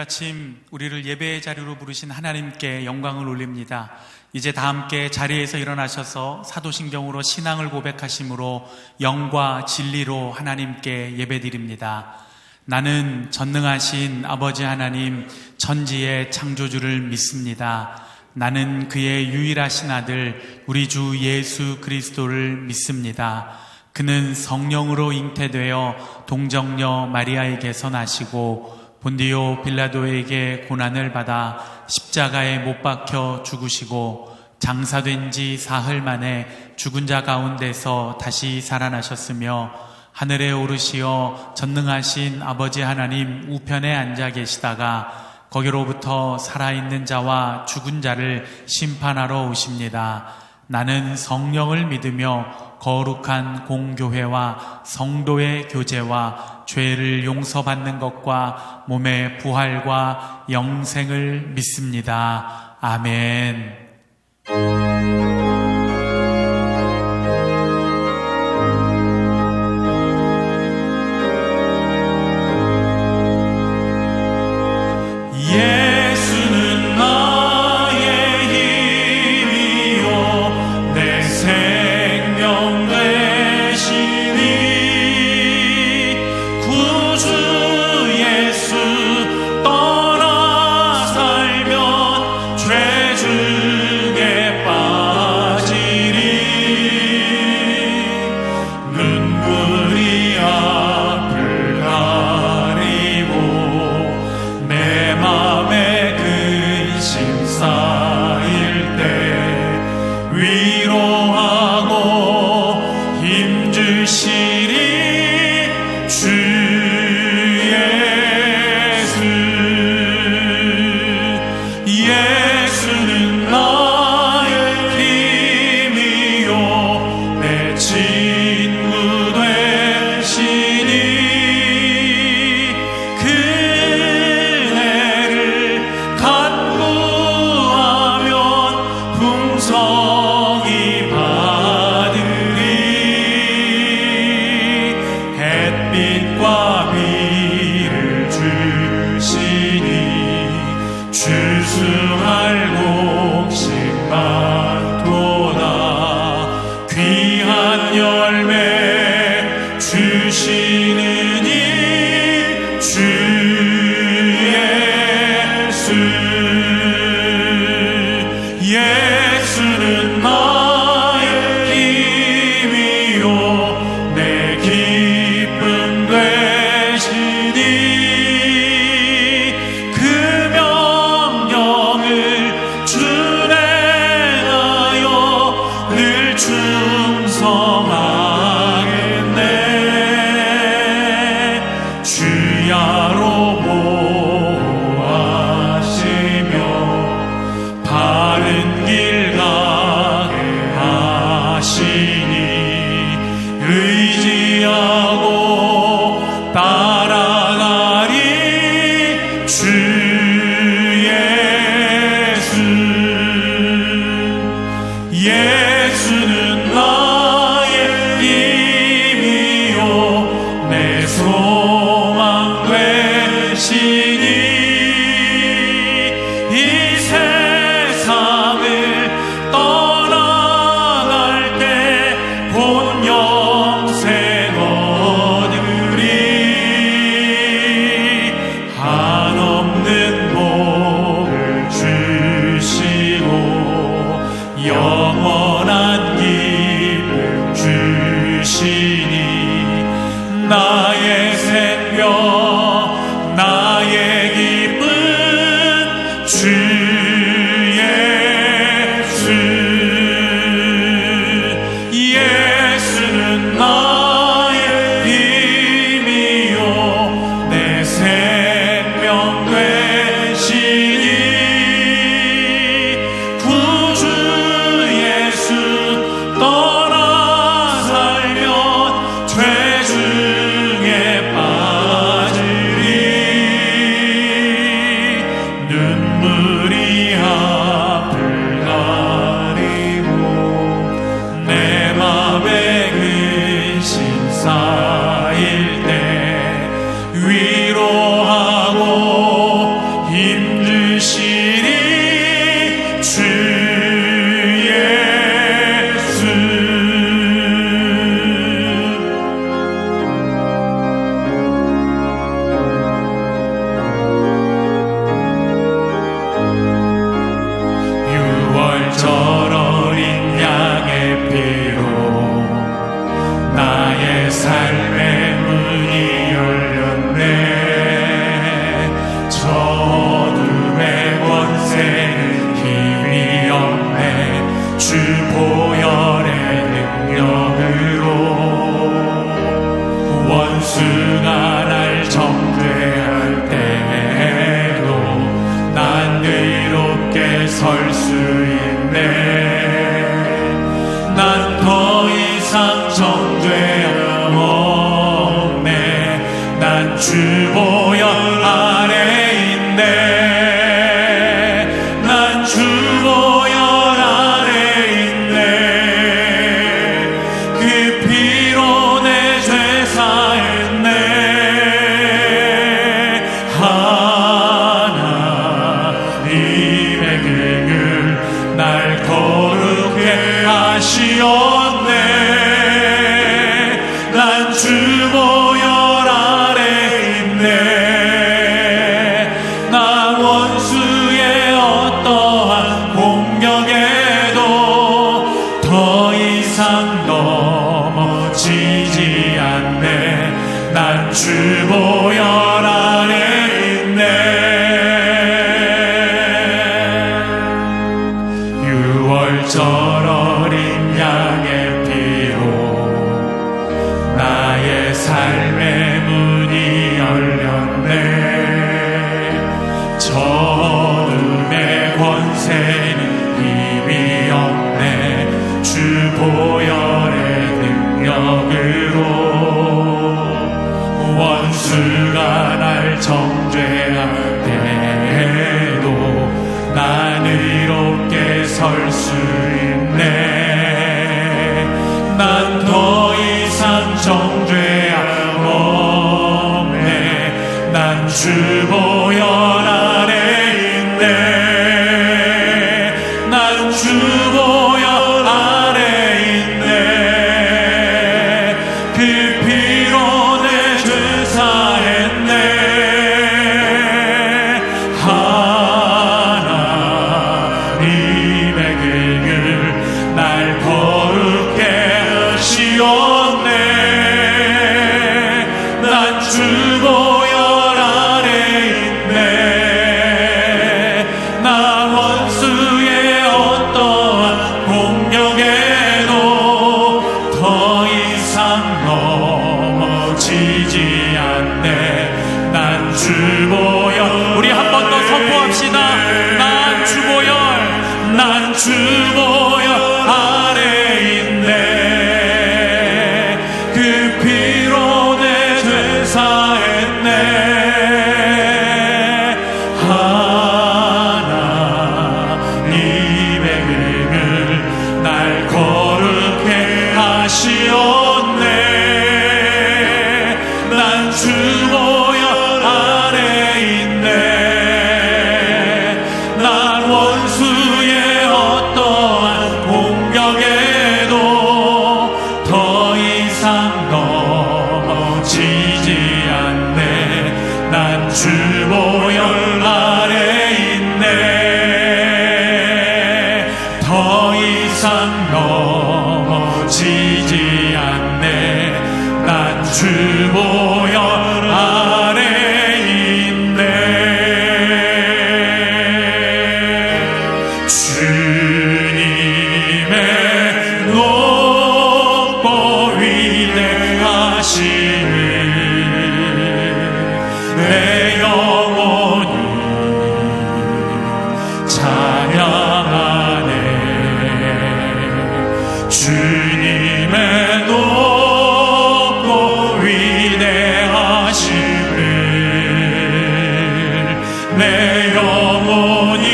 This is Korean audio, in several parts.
아침 우리를 예배의 자리로 부르신 하나님께 영광을 올립니다. 이제 다 함께 자리에서 일어나셔서 사도신경으로 신앙을 고백하심으로 영과 진리로 하나님께 예배드립니다. 나는 전능하신 아버지 하나님 천지의 창조주를 믿습니다. 나는 그의 유일하신 아들 우리 주 예수 그리스도를 믿습니다. 그는 성령으로 잉태되어 동정녀 마리아에게서 나시고 본디오 빌라도에게 고난을 받아 십자가에 못 박혀 죽으시고 장사된 지 사흘 만에 죽은 자 가운데서 다시 살아나셨으며 하늘에 오르시어 전능하신 아버지 하나님 우편에 앉아 계시다가 거기로부터 살아있는 자와 죽은 자를 심판하러 오십니다. 나는 성령을 믿으며 거룩한 공교회와 성도의 교제와 죄를 용서받는 것과 몸의 부활과 영생을 믿습니다. 아멘. 예수는 나의 힘이요 내 생명 되시니 구주 예수 떠나 살면 죄 중에 빠져 수 있네. 난 더 이상 정죄함 없네. 난 주 보혈 아래 있네. 난 주 보혈 아래 있네. 그 피로 내 죄 사했네. 하나님의 긍휼 날 거룩해 하시었네. 난 주 보혈 아래 있네. 나 원수의 어떠한 공격에도 더 이상 넘어지지 않네. 난 주 보혈 아래 있네. 6월절 어린 양의 피로 나의 삶의 문이 열렸네. 저 어둠의 권세는 힘이 없네. 주 보혈의 능력으로 원수가 날 정죄하대도 난 의롭게 설 수 있네. 난 더 이상 정죄함 없네. 난 주 보혈 아래 있네. 난 주 보혈 아래 있네. 그 피로 내 죄 사했네. 하나님의 긍휼 날 거룩해 하시었네. 난 주 보혈 아래 있네. 나 원수의 어떠한 공격에도 더 이상 넘어지지 않네. 난 주 보혈. 우리 한 번 더 선포합시다. 난 주 보혈. 난 주 보혈 아래 있네. 그 피로 내 죄 사했네. 하나님의 긍휼 날 거룩해 하시었네. 난 주 보혈 아래 있네. 난 원수의 어떠한 공격에도 더 이상 넘어지지 않네. 난 주 보혈 아래 있네. 더 이상 넘어지지 않네. 난 주 보혈 아래 있네. 주님의 높고 위대하심을 내 영혼이 찬양하네. 주님의 높고 위대하심을 내 영혼이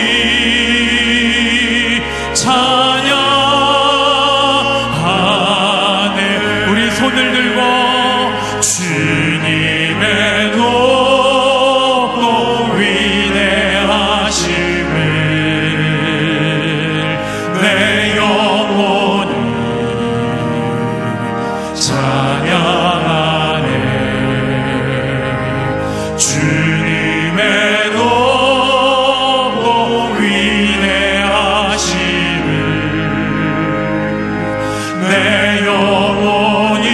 찬양하네. 우리 손을 들고 주님의 높고 위대하심을 내 영혼이 찬양하네. 주님의 높고 위대하심을 내 영혼이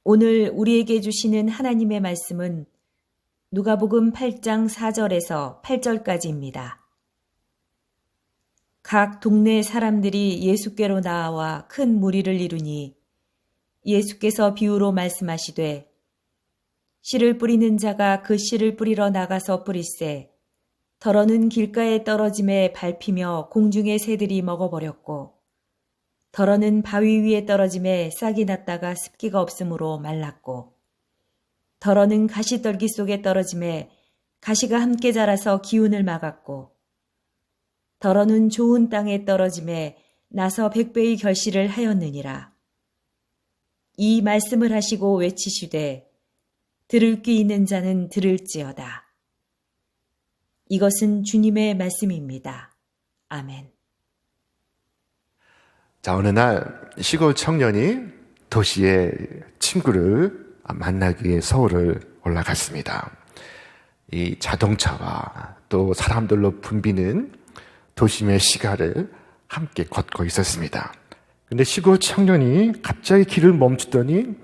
오늘 우리에게 주시는 하나님의 말씀은 누가복음 8장 4절에서 8절까지입니다. 각 동네 사람들이 예수께로 나와 큰 무리를 이루니 예수께서 비유로 말씀하시되 씨를 뿌리는 자가 그 씨를 뿌리러 나가서 뿌릴새 더러는 길가에 떨어짐에 밟히며 공중의 새들이 먹어버렸고 더러는 바위 위에 떨어짐에 싹이 났다가 습기가 없으므로 말랐고 더러는 가시떨기 속에 떨어짐에 가시가 함께 자라서 기운을 막았고 더러는 좋은 땅에 떨어짐에 나서 100배의 결실을 하였느니라. 이 말씀을 하시고 외치시되 들을 귀 있는 자는 들을지어다. 이것은 주님의 말씀입니다. 아멘. 자, 어느 날 시골 청년이 도시의 친구를 만나기 위해 서울을 올라갔습니다. 이 자동차와 또 사람들로 붐비는 도심의 시가를 함께 걷고 있었습니다. 근데 시골 청년이 갑자기 길을 멈추더니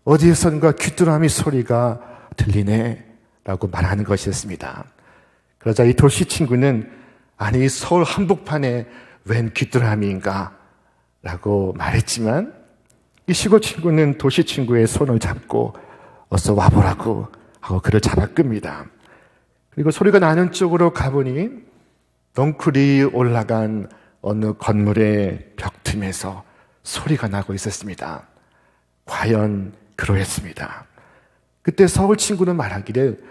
어디에선가 귀뚜라미 소리가 들리네 라고 말하는 것이었습니다. 그러자 이 도시 친구는 아니 서울 한복판에 웬 귀뚜라미인가 라고 말했지만 이 시골 친구는 도시 친구의 손을 잡고 어서 와보라고 하고 그를 잡아 끕니다. 그리고 소리가 나는 쪽으로 가보니 넝쿨이 올라간 어느 건물의 벽 틈에서 소리가 나고 있었습니다. 과연 그러했습니다. 그때 서울 친구는 말하기를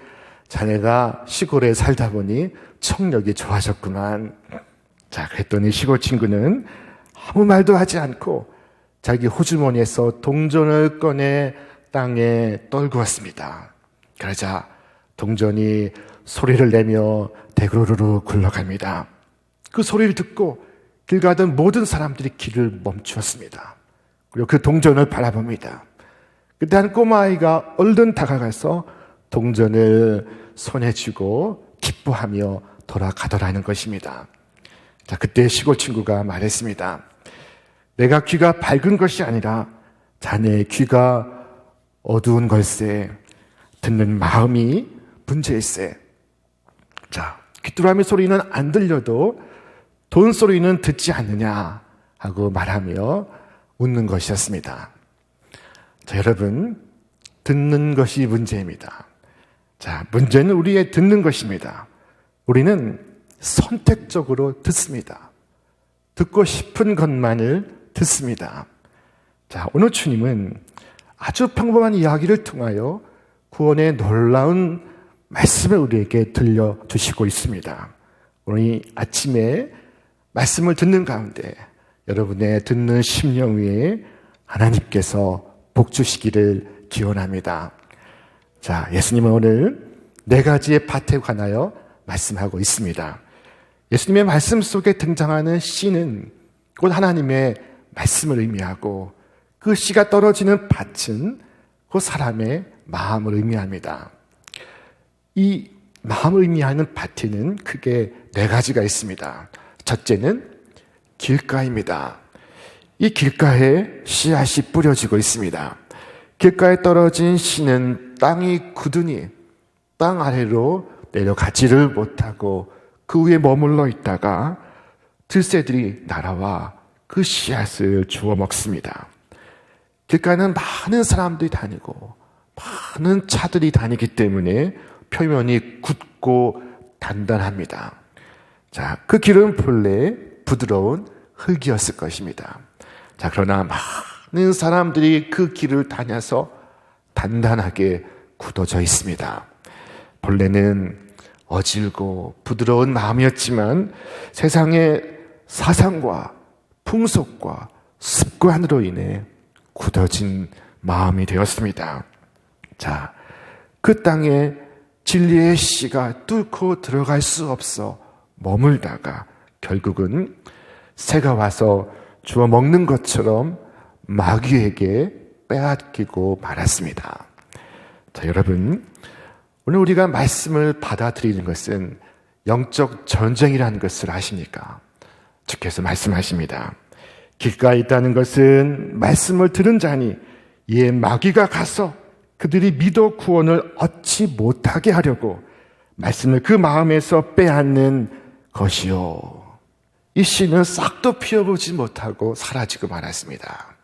자네가 시골에 살다 보니 청력이 좋아졌구만. 자, 그랬더니 시골 친구는 아무 말도 하지 않고 자기 호주머니에서 동전을 꺼내 땅에 떨구었습니다. 그러자 동전이 소리를 내며 대구르르 굴러갑니다. 그 소리를 듣고 길 가던 모든 사람들이 길을 멈추었습니다. 그리고 그 동전을 바라봅니다. 그때 한 꼬마아이가 얼른 다가가서 동전을 손에 쥐고 기뻐하며 돌아가더라는 것입니다. 자, 그때 시골 친구가 말했습니다. 내가 귀가 밝은 것이 아니라 자네의 귀가 어두운 걸세. 듣는 마음이 문제일세. 자, 귀뚜라미 소리는 안 들려도 돈 소리는 듣지 않느냐 하고 말하며 웃는 것이었습니다. 자, 여러분, 듣는 것이 문제입니다. 자, 문제는 우리의 듣는 것입니다. 우리는 선택적으로 듣습니다. 듣고 싶은 것만을 듣습니다. 자, 오늘 주님은 아주 평범한 이야기를 통하여 구원의 놀라운 말씀을 우리에게 들려주시고 있습니다. 오늘 아침에 말씀을 듣는 가운데 여러분의 듣는 심령 위에 하나님께서 복 주시기를 기원합니다. 자, 예수님은 오늘 4가지의 밭에 관하여 말씀하고 있습니다. 예수님의 말씀 속에 등장하는 씨는 곧 하나님의 말씀을 의미하고 그 씨가 떨어지는 밭은 그 사람의 마음을 의미합니다. 이 마음을 의미하는 밭에는 크게 4가지가 있습니다. 첫째는 길가입니다. 이 길가에 씨앗이 뿌려지고 있습니다. 길가에 떨어진 씨는 땅이 굳으니 땅 아래로 내려가지를 못하고 그 위에 머물러 있다가 들새들이 날아와 그 씨앗을 주워 먹습니다. 길가에는 많은 사람들이 다니고 많은 차들이 다니기 때문에 표면이 굳고 단단합니다. 자, 그 길은 본래 부드러운 흙이었을 것입니다. 자, 그러나 많은 사람들이 그 길을 다녀서 단단하게 굳어져 있습니다. 본래는 어질고 부드러운 마음이었지만 세상의 사상과 풍속과 습관으로 인해 굳어진 마음이 되었습니다. 자, 그 땅에 진리의 씨가 뚫고 들어갈 수 없어 머물다가 결국은 새가 와서 주워 먹는 것처럼 마귀에게 빼앗기고 말았습니다. 자, 여러분, 오늘 우리가 말씀을 받아들이는 것은 영적 전쟁이라는 것을 아십니까? 주께서 말씀하십니다. 길가에 있다는 것은 말씀을 들은 자니 이에 마귀가 가서 그들이 믿어 구원을 얻지 못하게 하려고 말씀을 그 마음에서 빼앗는 것이요. 이 씨는 싹도 피어보지 못하고 사라지고 말았습니다.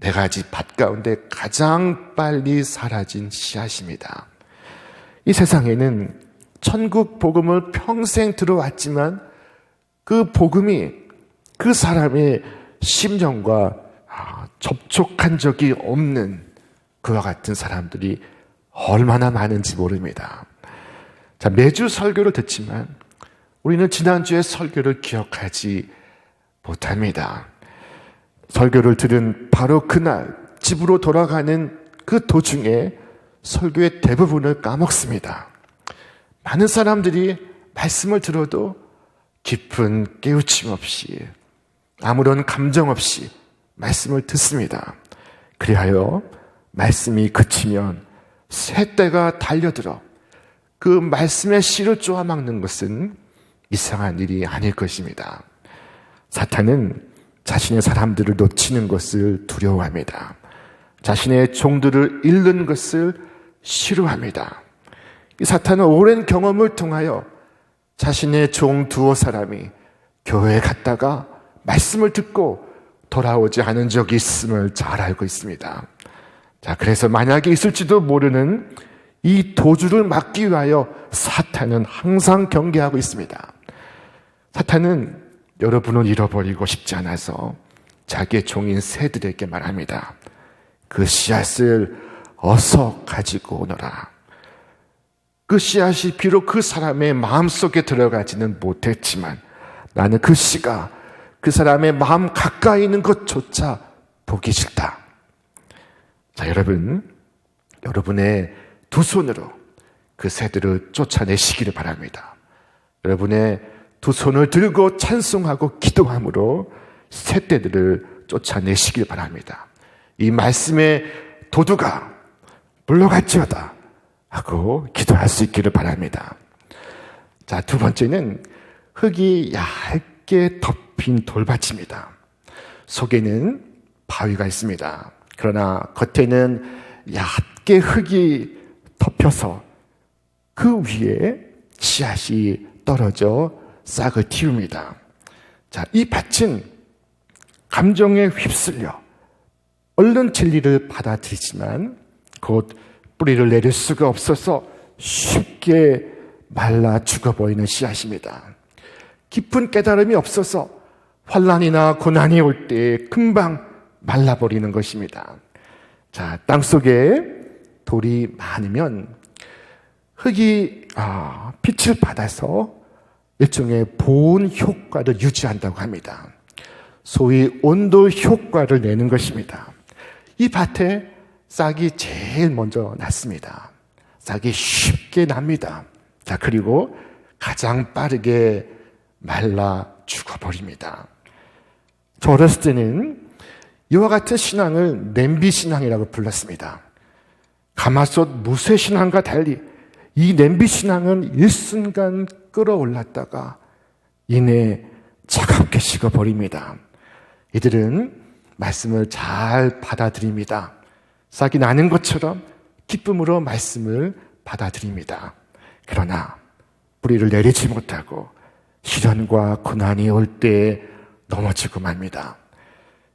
네 가지 밭 가운데 가장 빨리 사라진 씨앗입니다. 이 세상에는 천국 복음을 평생 들어왔지만 그 복음이 그 사람의 심령과 접촉한 적이 없는 그와 같은 사람들이 얼마나 많은지 모릅니다. 자, 매주 설교를 듣지만 우리는 지난주의 설교를 기억하지 못합니다. 설교를 들은 바로 그날 집으로 돌아가는 그 도중에 설교의 대부분을 까먹습니다. 많은 사람들이 말씀을 들어도 깊은 깨우침 없이 아무런 감정 없이 말씀을 듣습니다. 그리하여 말씀이 그치면 새떼가 달려들어 그 말씀의 씨를 쪼아막는 것은 이상한 일이 아닐 것입니다. 사탄은 자신의 사람들을 놓치는 것을 두려워합니다. 자신의 종들을 잃는 것을 싫어합니다. 이 사탄은 오랜 경험을 통하여 자신의 종 두어 사람이 교회에 갔다가 말씀을 듣고 돌아오지 않은 적이 있음을 잘 알고 있습니다. 자, 그래서 만약에 있을지도 모르는 이 도주를 막기 위하여 사탄은 항상 경계하고 있습니다. 사탄은 여러분을 잃어버리고 싶지 않아서 자기의 종인 새들에게 말합니다. 그 씨앗을 어서 가지고 오너라. 그 씨앗이 비록 그 사람의 마음속에 들어가지는 못했지만 나는 그 씨가 그 사람의 마음 가까이 있는 것조차 보기 싫다. 자, 여러분의 두 손으로 그 새들을 쫓아내시기를 바랍니다. 여러분의 두 손을 들고 찬송하고 기도함으로 새떼들을 쫓아내시길 바랍니다. 이 말씀의 도두가 물러갈지어다 하고 기도할 수 있기를 바랍니다. 자, 두 번째는 흙이 얇게 덮인 돌밭입니다. 속에는 바위가 있습니다. 그러나 겉에는 얇게 흙이 덮여서 그 위에 씨앗이 떨어져 싹을 틔웁니다. 자, 이 밭은 감정에 휩쓸려 얼른 진리를 받아들이지만 곧 뿌리를 내릴 수가 없어서 쉽게 말라 죽어버리는 씨앗입니다. 깊은 깨달음이 없어서 환난이나 고난이 올 때 금방 말라버리는 것입니다. 자, 땅속에 돌이 많으면 흙이 빛을 받아서 일종의 보온 효과를 유지한다고 합니다. 소위 온도 효과를 내는 것입니다. 이 밭에 싹이 제일 먼저 났습니다. 싹이 쉽게 납니다. 자, 그리고 가장 빠르게 말라 죽어버립니다. 저 어렸을 때는 이와 같은 신앙을 냄비 신앙이라고 불렀습니다. 가마솥 무쇠 신앙과 달리 이 냄비 신앙은 일순간 끌어올랐다가 이내 차갑게 식어버립니다. 이들은 말씀을 잘 받아들입니다. 싹이 나는 것처럼 기쁨으로 말씀을 받아들입니다. 그러나 뿌리를 내리지 못하고 시련과 고난이 올 때 넘어지고 맙니다.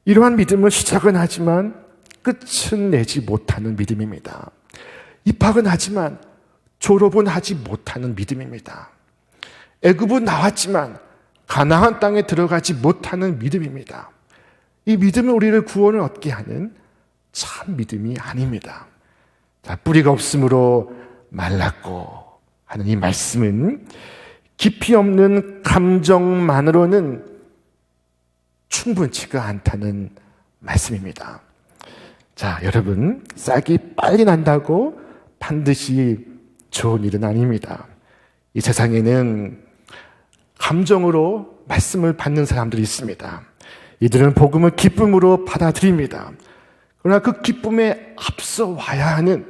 이러한 믿음은 시작은 하지만 끝은 내지 못하는 믿음입니다. 입학은 하지만 졸업은 하지 못하는 믿음입니다. 애굽은 나왔지만 가나안 땅에 들어가지 못하는 믿음입니다. 이 믿음은 우리를 구원을 얻게 하는 참 믿음이 아닙니다. 자, 뿌리가 없으므로 말랐고 하는 이 말씀은 깊이 없는 감정만으로는 충분치가 않다는 말씀입니다. 자, 여러분, 싹이 빨리 난다고 반드시 좋은 일은 아닙니다. 이 세상에는 감정으로 말씀을 받는 사람들이 있습니다. 이들은 복음을 기쁨으로 받아들입니다. 그러나 그 기쁨에 앞서 와야 하는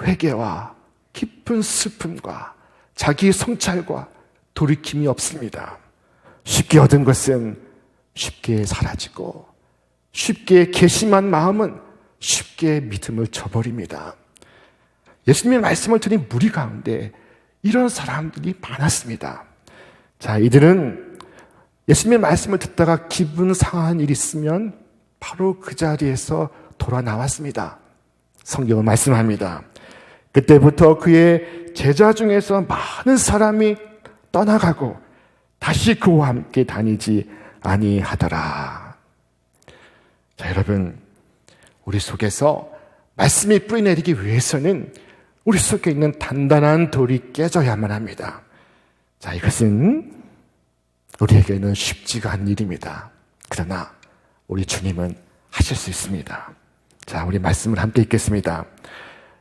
회개와 깊은 슬픔과 자기 성찰과 돌이킴이 없습니다. 쉽게 얻은 것은 쉽게 사라지고 쉽게 개심한 마음은 쉽게 믿음을 저버립니다. 예수님의 말씀을 들은 무리 가운데 이런 사람들이 많았습니다. 자, 이들은 예수님의 말씀을 듣다가 기분 상한 일이 있으면 바로 그 자리에서 돌아 나왔습니다. 성경은 말씀합니다. 그때부터 그의 제자 중에서 많은 사람이 떠나가고 다시 그와 함께 다니지 아니하더라. 자, 여러분, 우리 속에서 말씀이 뿌리내리기 위해서는 우리 속에 있는 단단한 돌이 깨져야만 합니다. 자, 이것은 우리에게는 쉽지가 않은 일입니다. 그러나 우리 주님은 하실 수 있습니다. 자, 우리 말씀을 함께 읽겠습니다.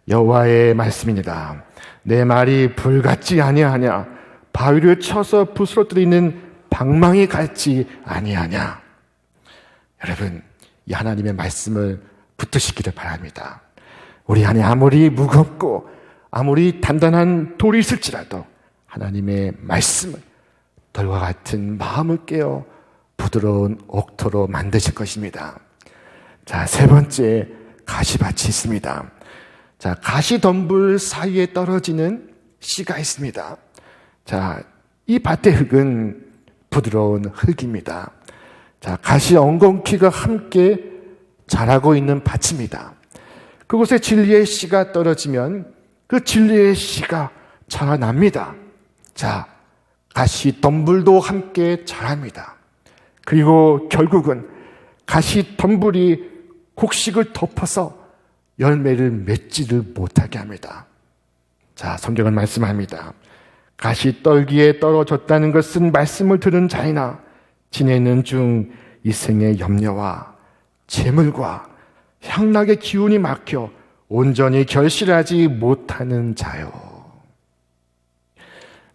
여호와의 말씀이니라. 내 말이 불같지 아니하냐? 바위를 쳐서 부스러뜨리는 방망이 같지 아니하냐? 여러분, 이 하나님의 말씀을 붙드시기를 바랍니다. 우리 안에 아무리 무겁고 아무리 단단한 돌이 있을지라도 하나님의 말씀을 돌과 같은 마음을 깨어 부드러운 옥토로 만드실 것입니다. 자, 세 번째, 가시밭이 있습니다. 자, 가시덤불 사이에 떨어지는 씨가 있습니다. 자, 이 밭의 흙은 부드러운 흙입니다. 자, 가시 엉겅퀴가 함께 자라고 있는 밭입니다. 그곳에 진리의 씨가 떨어지면 그 진리의 씨가 자라납니다. 자, 가시 덤불도 함께 자랍니다. 그리고 결국은 가시 덤불이 곡식을 덮어서 열매를 맺지를 못하게 합니다. 자, 성경은 말씀합니다. 가시 떨기에 떨어졌다는 것은 말씀을 들은 자이나 지내는 중 이 생의 염려와 재물과 향락의 기운이 막혀 온전히 결실하지 못하는 자요.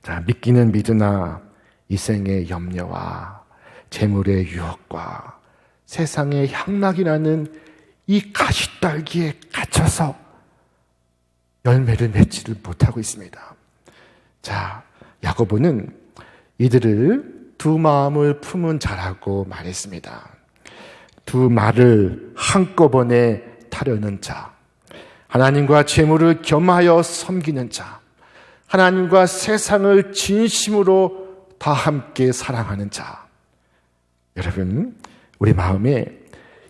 자, 믿기는 믿으나 이 생의 염려와 재물의 유혹과 세상의 향락이라는 이 가시떨기에 갇혀서 열매를 맺지를 못하고 있습니다. 자, 야고보는 이들을 두 마음을 품은 자라고 말했습니다. 두 말을 한꺼번에 타려는 자, 하나님과 재물을 겸하여 섬기는 자, 하나님과 세상을 진심으로 다 함께 사랑하는 자. 여러분, 우리 마음에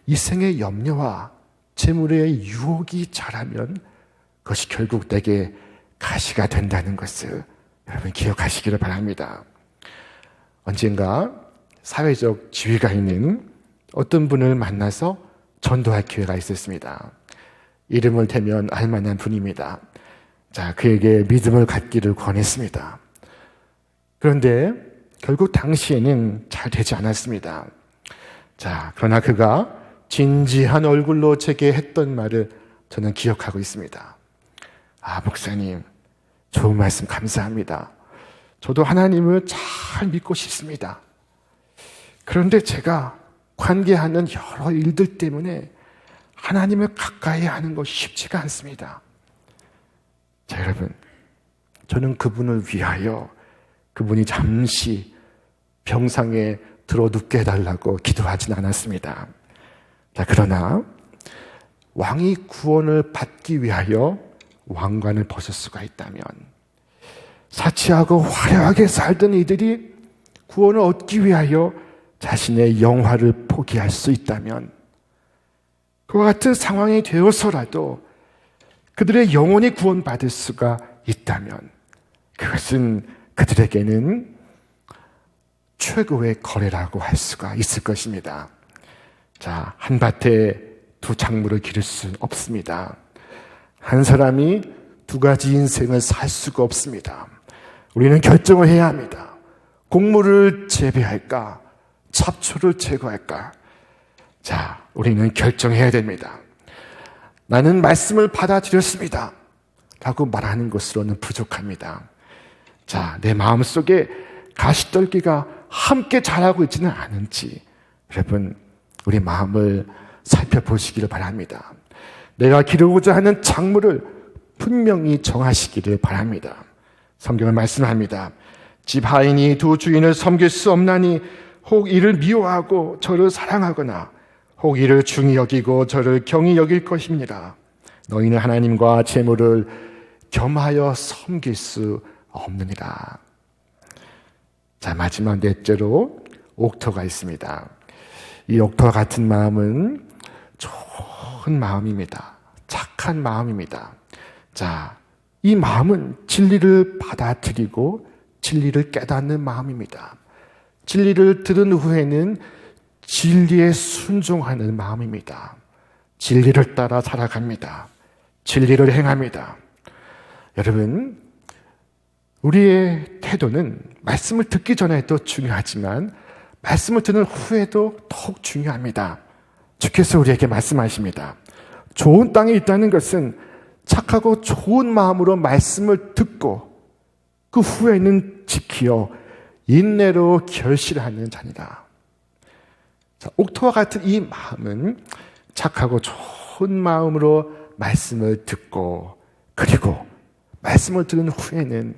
이 생의 염려와 재물의 유혹이 자라면 그것이 결국 내게 가시가 된다는 것을 여러분 기억하시기를 바랍니다. 언젠가 사회적 지위가 있는 어떤 분을 만나서 전도할 기회가 있었습니다. 이름을 대면 알만한 분입니다. 자, 그에게 믿음을 갖기를 권했습니다. 그런데 결국 당시에는 잘 되지 않았습니다. 자, 그러나 그가 진지한 얼굴로 제게 했던 말을 저는 기억하고 있습니다. 아, 목사님, 좋은 말씀 감사합니다. 저도 하나님을 잘 믿고 싶습니다. 그런데 제가 관계하는 여러 일들 때문에 하나님을 가까이 하는 것이 쉽지가 않습니다. 자, 여러분, 저는 그분을 위하여 그분이 잠시 병상에 들어 눕게 해달라고 기도하진 않았습니다. 자, 그러나 왕이 구원을 받기 위하여 왕관을 벗을 수가 있다면, 사치하고 화려하게 살던 이들이 구원을 얻기 위하여 자신의 영화를 포기할 수 있다면, 그와 같은 상황이 되어서라도 그들의 영혼이 구원받을 수가 있다면 그것은 그들에게는 최고의 거래라고 할 수가 있을 것입니다. 자, 한 밭에 두 작물을 기를 수 없습니다. 한 사람이 두 가지 인생을 살 수가 없습니다. 우리는 결정을 해야 합니다. 곡물을 재배할까? 잡초를 제거할까? 자, 우리는 결정해야 됩니다. 나는 말씀을 받아들였습니다. 라고 말하는 것으로는 부족합니다. 자, 내 마음속에 가시떨기가 함께 자라고 있지는 않은지 여러분, 우리 마음을 살펴보시기를 바랍니다. 내가 기르고자 하는 작물을 분명히 정하시기를 바랍니다. 성경은 말씀합니다. 집 하인이 두 주인을 섬길 수 없나니 혹 이를 미워하고 저를 사랑하거나 혹 이를 중히 여기고 저를 경히 여길 것입니다. 너희는 하나님과 재물을 겸하여 섬길 수 없느니라. 자, 마지막 넷째로 옥토가 있습니다. 이 옥토와 같은 마음은 좋은 마음입니다. 착한 마음입니다. 자, 이 마음은 진리를 받아들이고 진리를 깨닫는 마음입니다. 진리를 들은 후에는 진리에 순종하는 마음입니다. 진리를 따라 살아갑니다. 진리를 행합니다. 여러분, 우리의 태도는 말씀을 듣기 전에도 중요하지만 말씀을 듣는 후에도 더욱 중요합니다. 주께서 우리에게 말씀하십니다. 좋은 땅에 있다는 것은 착하고 좋은 마음으로 말씀을 듣고 그 후에는 지키어 인내로 결실하는 자니라. 자, 옥토와 같은 이 마음은 착하고 좋은 마음으로 말씀을 듣고 그리고 말씀을 들은 후에는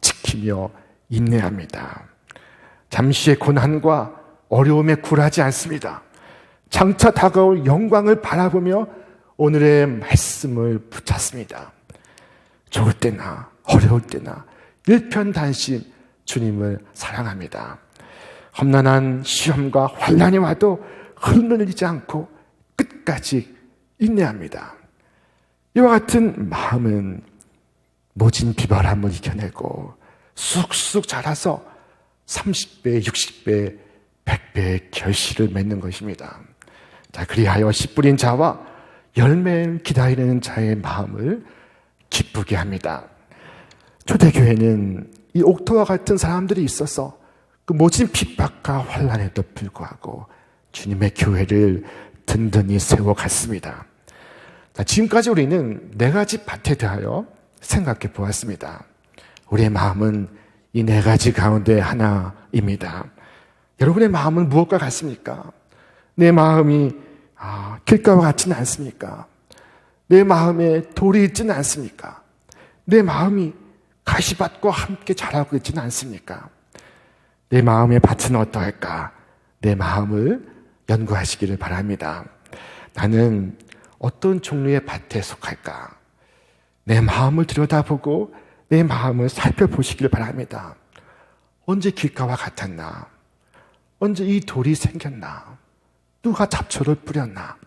지키며 인내합니다. 잠시의 고난과 어려움에 굴하지 않습니다. 장차 다가올 영광을 바라보며 오늘의 말씀을 붙잡습니다. 좋을 때나 어려울 때나 일편단심 주님을 사랑합니다. 험난한 시험과 환난이 와도 흔들리지 않고 끝까지 인내합니다. 이와 같은 마음은 모진 비바람을 이겨내고 쑥쑥 자라서 30배, 60배, 100배의 결실을 맺는 것입니다. 자, 그리하여 씨 뿌린 자와 열매를 기다리는 자의 마음을 기쁘게 합니다. 초대교회는 이 옥토와 같은 사람들이 있어서 그 모진 핍박과 환난에도 불구하고 주님의 교회를 든든히 세워갔습니다. 자, 지금까지 우리는 4가지 밭에 대하여 생각해 보았습니다. 우리의 마음은 이 4가지 가운데 하나입니다. 여러분의 마음은 무엇과 같습니까? 내 마음이 길가와 같지는 않습니까? 내 마음에 돌이 있지는 않습니까? 내 마음이 가시밭과 함께 자라고 있지는 않습니까? 내 마음의 밭은 어떠할까? 내 마음을 연구하시기를 바랍니다. 나는 어떤 종류의 밭에 속할까? 내 마음을 들여다보고 내 마음을 살펴보시기를 바랍니다. 언제 길가와 같았나? 언제 이 돌이 생겼나? 누가 잡초를 뿌렸나?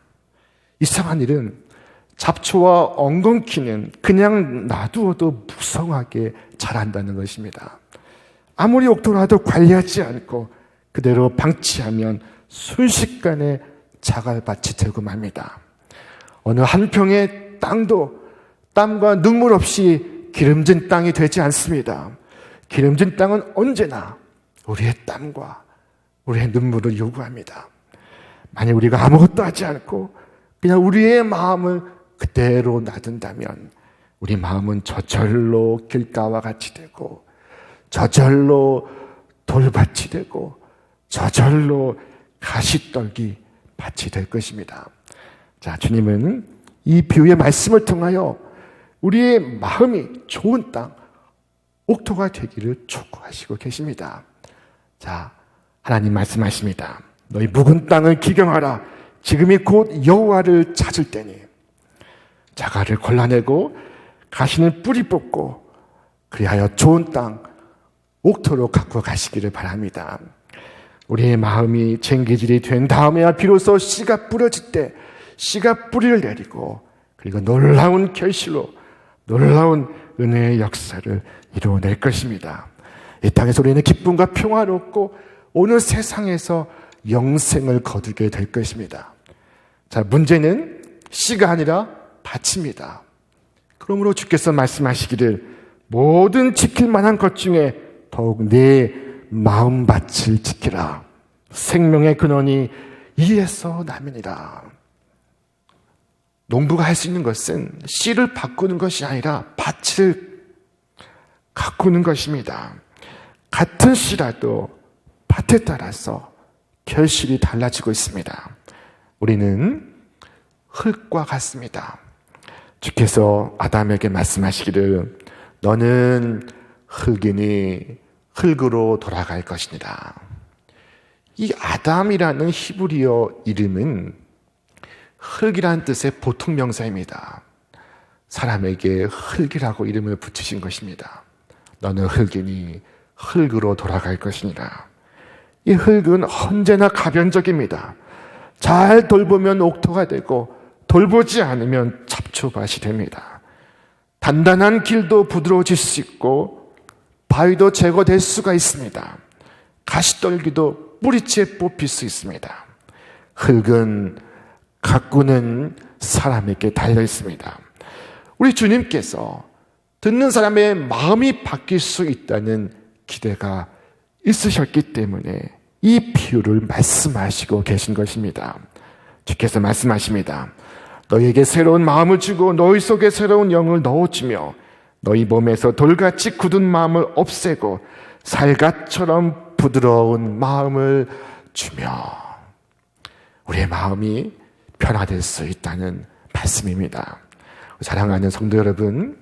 이상한 일은 잡초와 엉겅퀴는 그냥 놔두어도 무성하게 자란다는 것입니다. 아무리 옥토라도 관리하지 않고 그대로 방치하면 순식간에 자갈밭이 되고 맙니다. 어느 한 평의 땅도 땀과 눈물 없이 기름진 땅이 되지 않습니다. 기름진 땅은 언제나 우리의 땀과 우리의 눈물을 요구합니다. 만약 우리가 아무것도 하지 않고 그냥 우리의 마음을 그대로 놔둔다면 우리 마음은 저절로 길가와 같이 되고 저절로 돌밭이 되고 저절로 가시떨기 밭이 될 것입니다. 자, 주님은 이 비유의 말씀을 통하여 우리의 마음이 좋은 땅, 옥토가 되기를 촉구하시고 계십니다. 자, 하나님 말씀하십니다. 너희 묵은 땅을 기경하라. 지금이 곧 여호와를 찾을 때니 자갈을 골라내고 가시는 뿌리 뽑고 그리하여 좋은 땅, 옥토로 갖고 가시기를 바랍니다. 우리의 마음이 쟁기질이 된 다음에야 비로소 씨가 뿌려질 때 씨가 뿌리를 내리고 그리고 놀라운 결실로 놀라운 은혜의 역사를 이루어낼 것입니다. 이 땅에서 우리는 기쁨과 평화를 얻고 오늘 세상에서 영생을 거두게 될 것입니다. 자, 문제는 씨가 아니라 밭입니다. 그러므로 주께서 말씀하시기를 모든 지킬 만한 것 중에 더욱 내 마음밭을 지키라. 생명의 근원이 이에서 나면이라. 농부가 할 수 있는 것은 씨를 바꾸는 것이 아니라 밭을 가꾸는 것입니다. 같은 씨라도 밭에 따라서 결실이 달라지고 있습니다. 우리는 흙과 같습니다. 주께서 아담에게 말씀하시기를 너는 흙이니 흙으로 돌아갈 것이니라. 이 아담이라는 히브리어 이름은 흙이라는 뜻의 보통 명사입니다. 사람에게 흙이라고 이름을 붙이신 것입니다. 너는 흙이니 흙으로 돌아갈 것이니라. 이 흙은 언제나 가변적입니다. 잘 돌보면 옥토가 되고 돌보지 않으면 잡초밭이 됩니다. 단단한 길도 부드러워질 수 있고 바위도 제거될 수가 있습니다. 가시떨기도 뿌리채 뽑힐 수 있습니다. 흙은 가꾸는 사람에게 달려 있습니다. 우리 주님께서 듣는 사람의 마음이 바뀔 수 있다는 기대가 있으셨기 때문에 이 비유를 말씀하시고 계신 것입니다. 주께서 말씀하십니다. 너희에게 새로운 마음을 주고 너희 속에 새로운 영을 넣어주며 너희 몸에서 돌같이 굳은 마음을 없애고 살갗처럼 부드러운 마음을 주며 우리의 마음이 변화될 수 있다는 말씀입니다. 사랑하는 성도 여러분,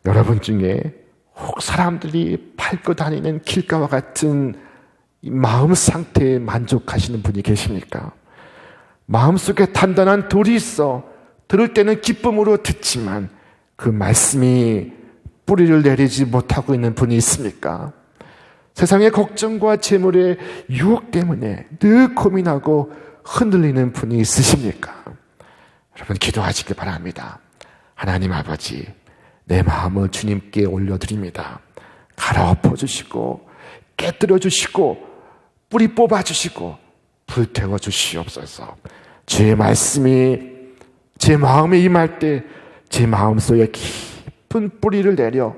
여러분 중에 혹 사람들이 밟고 다니는 길가와 같은 이 마음 상태에 만족하시는 분이 계십니까? 마음속에 단단한 돌이 있어 들을 때는 기쁨으로 듣지만 그 말씀이 뿌리를 내리지 못하고 있는 분이 있습니까? 세상의 걱정과 재물의 유혹 때문에 늘 고민하고 흔들리는 분이 있으십니까? 여러분 기도하시기 바랍니다. 하나님 아버지, 내 마음을 주님께 올려드립니다. 갈아엎어 주시고 깨뜨려 주시고 뿌리 뽑아 주시고 불태워 주시옵소서. 주의 말씀이 제 마음에 임할 때 제 마음속에 깊은 뿌리를 내려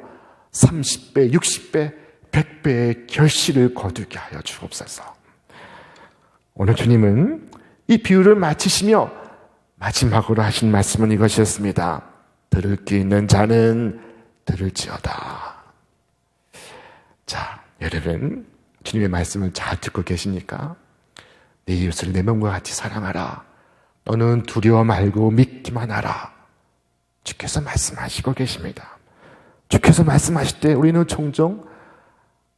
30배, 60배, 100배의 결실을 거두게 하여 주옵소서. 오늘 주님은 이 비유를 마치시며 마지막으로 하신 말씀은 이것이었습니다. 들을 게 있는 자는 들을지어다. 자, 여러분 주님의 말씀을 잘 듣고 계십니까? 네 이웃을 내 몸과 같이 사랑하라. 너는 두려워 말고 믿기만 하라. 주께서 말씀하시고 계십니다. 주께서 말씀하실 때 우리는 종종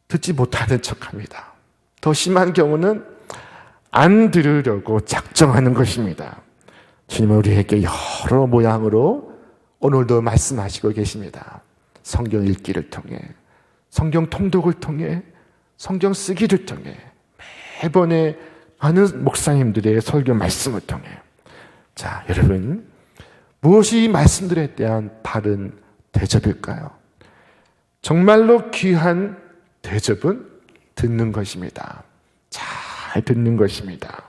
듣지 못하는 척합니다. 더 심한 경우는 안 들으려고 작정하는 것입니다. 주님은 우리에게 여러 모양으로 오늘도 말씀하시고 계십니다. 성경 읽기를 통해, 성경 통독을 통해, 성경 쓰기를 통해, 매번의 많은 목사님들의 설교 말씀을 통해. 자, 여러분, 무엇이 이 말씀들에 대한 바른 대접일까요? 정말로 귀한 대접은 듣는 것입니다. 잘 듣는 것입니다.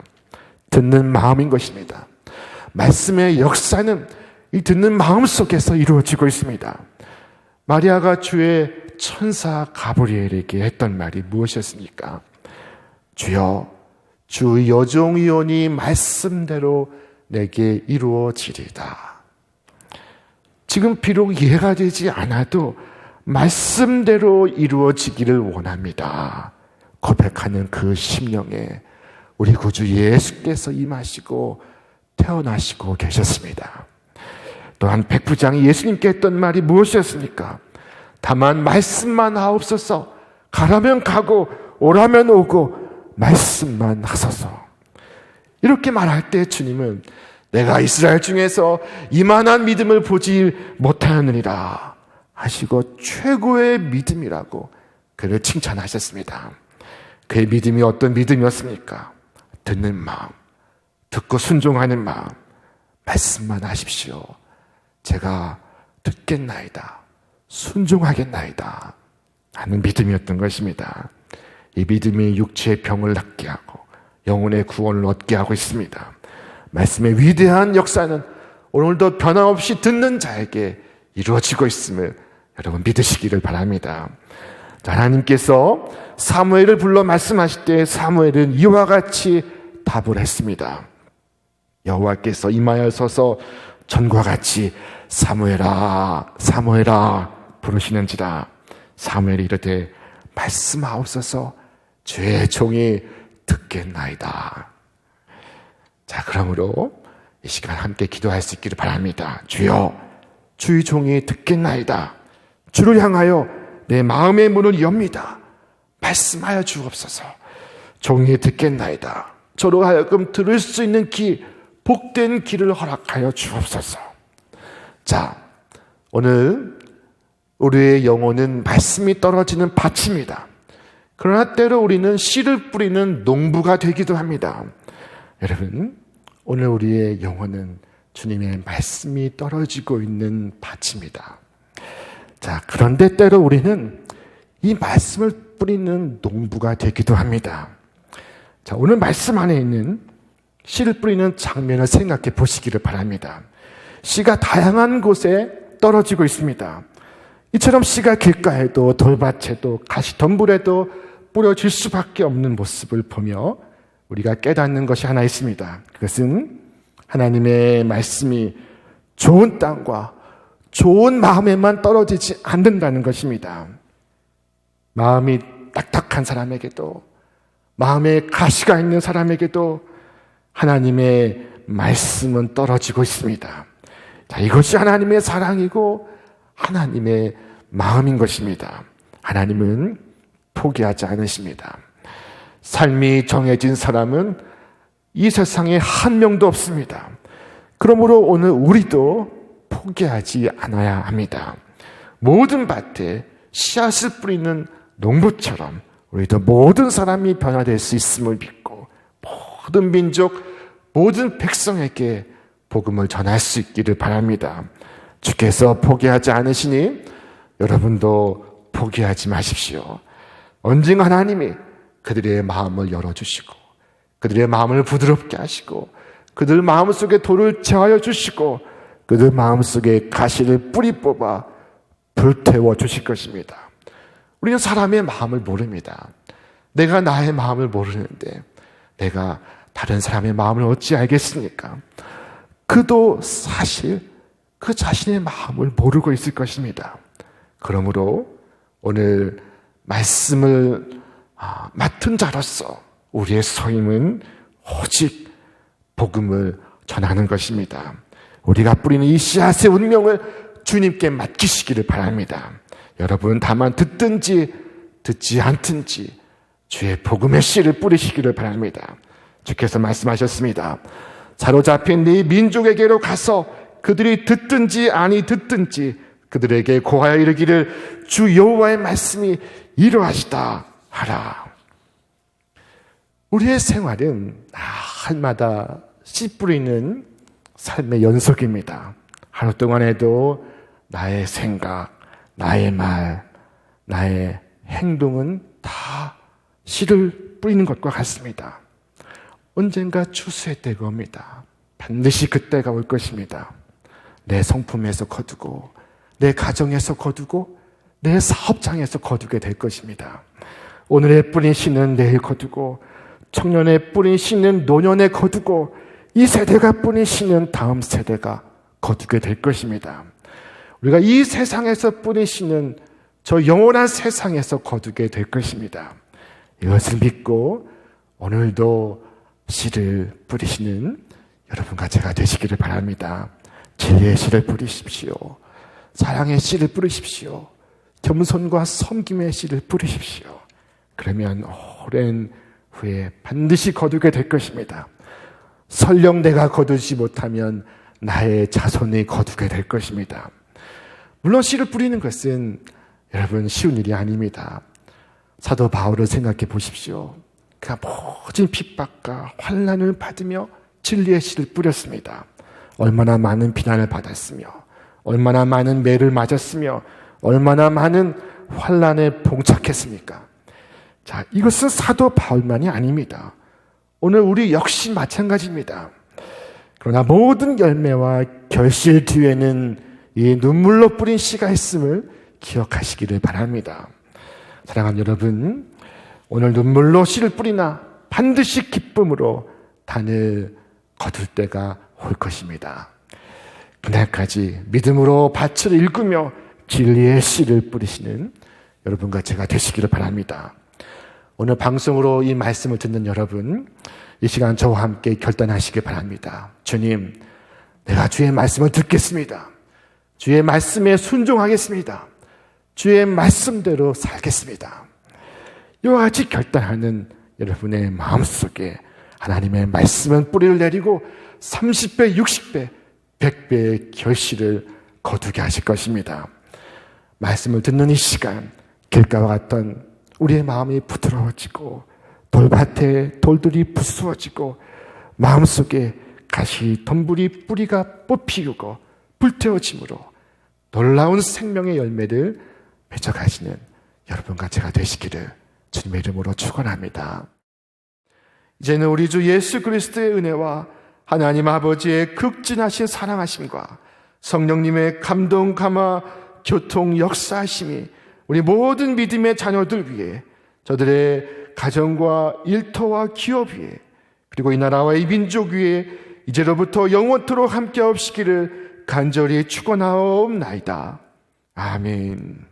듣는 마음인 것입니다. 말씀의 역사는 이 듣는 마음 속에서 이루어지고 있습니다. 마리아가 주의 천사 가브리엘에게 했던 말이 무엇이었습니까? 주여, 주 여종이오니 말씀대로 내게 이루어지리다. 지금 비록 이해가 되지 않아도 말씀대로 이루어지기를 원합니다. 고백하는 그 심령에 우리 구주 예수께서 임하시고 태어나시고 계셨습니다. 또한 백부장이 예수님께 했던 말이 무엇이었습니까? 다만 말씀만 하옵소서. 가라면 가고 오라면 오고 말씀만 하소서. 이렇게 말할 때 주님은 내가 이스라엘 중에서 이만한 믿음을 보지 못하였느니라 하시고 최고의 믿음이라고 그를 칭찬하셨습니다. 그의 믿음이 어떤 믿음이었습니까? 듣는 마음, 듣고 순종하는 마음, 말씀만 하십시오. 제가 듣겠나이다, 순종하겠나이다 하는 믿음이었던 것입니다. 이 믿음이 육체의 병을 낫게 하고 영혼의 구원을 얻게 하고 있습니다. 말씀의 위대한 역사는 오늘도 변함없이 듣는 자에게 이루어지고 있음을 여러분 믿으시기를 바랍니다. 하나님께서 사무엘을 불러 말씀하실 때 사무엘은 이와 같이 답을 했습니다. 여호와께서 임하여 서서 전과 같이 사무엘아 사무엘아 부르시는지라. 사무엘이 이르되 말씀하옵소서 주의 종이 듣겠나이다. 자, 그러므로 이 시간 함께 기도할 수 있기를 바랍니다. 주여, 주의 종이 듣겠나이다. 주를 향하여 내 마음의 문을 엽니다. 말씀하여 주옵소서. 종이 듣겠나이다. 저로 하여금 들을 수 있는 귀, 복된 귀를 허락하여 주옵소서. 자, 오늘 우리의 영혼은 말씀이 떨어지는 밭입니다. 그러나 때로 우리는 씨를 뿌리는 농부가 되기도 합니다. 여러분, 오늘 우리의 영혼은 주님의 말씀이 떨어지고 있는 밭입니다. 자, 그런데 때로 우리는 이 말씀을 뿌리는 농부가 되기도 합니다. 자, 오늘 말씀 안에 있는 씨를 뿌리는 장면을 생각해 보시기를 바랍니다. 씨가 다양한 곳에 떨어지고 있습니다. 이처럼 씨가 길가에도 돌밭에도 가시덤불에도 뿌려질 수밖에 없는 모습을 보며 우리가 깨닫는 것이 하나 있습니다. 그것은 하나님의 말씀이 좋은 땅과 좋은 마음에만 떨어지지 않는다는 것입니다. 마음이 딱딱한 사람에게도, 마음에 가시가 있는 사람에게도 하나님의 말씀은 떨어지고 있습니다. 자, 이것이 하나님의 사랑이고 하나님의 마음인 것입니다. 하나님은 포기하지 않으십니다. 삶이 정해진 사람은 이 세상에 한 명도 없습니다. 그러므로 오늘 우리도 포기하지 않아야 합니다. 모든 밭에 씨앗을 뿌리는 농부처럼 우리도 모든 사람이 변화될 수 있음을 믿고 모든 민족, 모든 백성에게 복음을 전할 수 있기를 바랍니다. 주께서 포기하지 않으시니 여러분도 포기하지 마십시오. 언젠가 하나님이 그들의 마음을 열어주시고 그들의 마음을 부드럽게 하시고 그들 마음속에 돌을 제하여 주시고 그들 마음속에 가시를 뿌리 뽑아 불태워 주실 것입니다. 우리는 사람의 마음을 모릅니다. 내가 나의 마음을 모르는데 내가 다른 사람의 마음을 어찌 알겠습니까? 그도 사실 그 자신의 마음을 모르고 있을 것입니다. 그러므로 오늘 말씀을 맡은 자로서 우리의 소임은 오직 복음을 전하는 것입니다. 우리가 뿌리는 이 씨앗의 운명을 주님께 맡기시기를 바랍니다. 여러분 다만 듣든지 듣지 않든지 주의 복음의 씨를 뿌리시기를 바랍니다. 주께서 말씀하셨습니다. 사로잡힌 네 민족에게로 가서 그들이 듣든지 아니 듣든지 그들에게 고하여 이르기를 주 여호와의 말씀이 이러하시다 하라. 우리의 생활은 날마다 씨 뿌리는 삶의 연속입니다. 하루 동안에도 나의 생각, 나의 말, 나의 행동은 다 씨를 뿌리는 것과 같습니다. 언젠가 추수의 때가 옵니다. 반드시 그때가 올 것입니다. 내 성품에서 거두고 내 가정에서 거두고 내 사업장에서 거두게 될 것입니다. 오늘의 뿌린 씨는 내일 거두고 청년의 뿌린 씨는 노년에 거두고 이 세대가 뿌린 씨는 다음 세대가 거두게 될 것입니다. 우리가 이 세상에서 뿌린 씨는 저 영원한 세상에서 거두게 될 것입니다. 이것을 믿고 오늘도 씨를 뿌리시는 여러분과 제가 되시기를 바랍니다. 진리의 씨를 뿌리십시오. 사랑의 씨를 뿌리십시오. 겸손과 섬김의 씨를 뿌리십시오. 그러면 오랜 후에 반드시 거두게 될 것입니다. 설령 내가 거두지 못하면 나의 자손이 거두게 될 것입니다. 물론 씨를 뿌리는 것은 여러분 쉬운 일이 아닙니다. 사도 바울을 생각해 보십시오. 그가 모든 핍박과 환난을 받으며 진리의 씨를 뿌렸습니다. 얼마나 많은 비난을 받았으며 얼마나 많은 매를 맞았으며 얼마나 많은 환난에 봉착했습니까? 자, 이것은 사도 바울만이 아닙니다. 오늘 우리 역시 마찬가지입니다. 그러나 모든 열매와 결실 뒤에는 이 눈물로 뿌린 씨가 있음을 기억하시기를 바랍니다. 사랑하는 여러분, 오늘 눈물로 씨를 뿌리나 반드시 기쁨으로 단을 거둘 때가 올 것입니다. 그날까지 믿음으로 밭을 일구며 진리의 씨를 뿌리시는 여러분과 제가 되시기를 바랍니다. 오늘 방송으로 이 말씀을 듣는 여러분, 이 시간 저와 함께 결단하시기 바랍니다. 주님, 내가 주의 말씀을 듣겠습니다. 주의 말씀에 순종하겠습니다. 주의 말씀대로 살겠습니다. 이와 같이 결단하는 여러분의 마음속에 하나님의 말씀은 뿌리를 내리고 30배, 60배, 100배의 결실을 거두게 하실 것입니다. 말씀을 듣는 이 시간, 길가와 같던 우리의 마음이 부드러워지고 돌밭에 돌들이 부수어지고 마음속에 가시 덤불이 뿌리가 뽑히고 불태워짐으로 놀라운 생명의 열매를 맺어가시는 여러분과 제가 되시기를 주님의 이름으로 축원합니다. 이제는 우리 주 예수 그리스도의 은혜와 하나님 아버지의 극진하신 사랑하심과 성령님의 감동, 감화, 교통, 역사하심이 우리 모든 믿음의 자녀들 위해, 저들의 가정과 일터와 기업 위에, 그리고 이 나라와 이 민족 위에 이제로부터 영원토록 함께하옵시기를 간절히 축원하옵나이다. 아멘.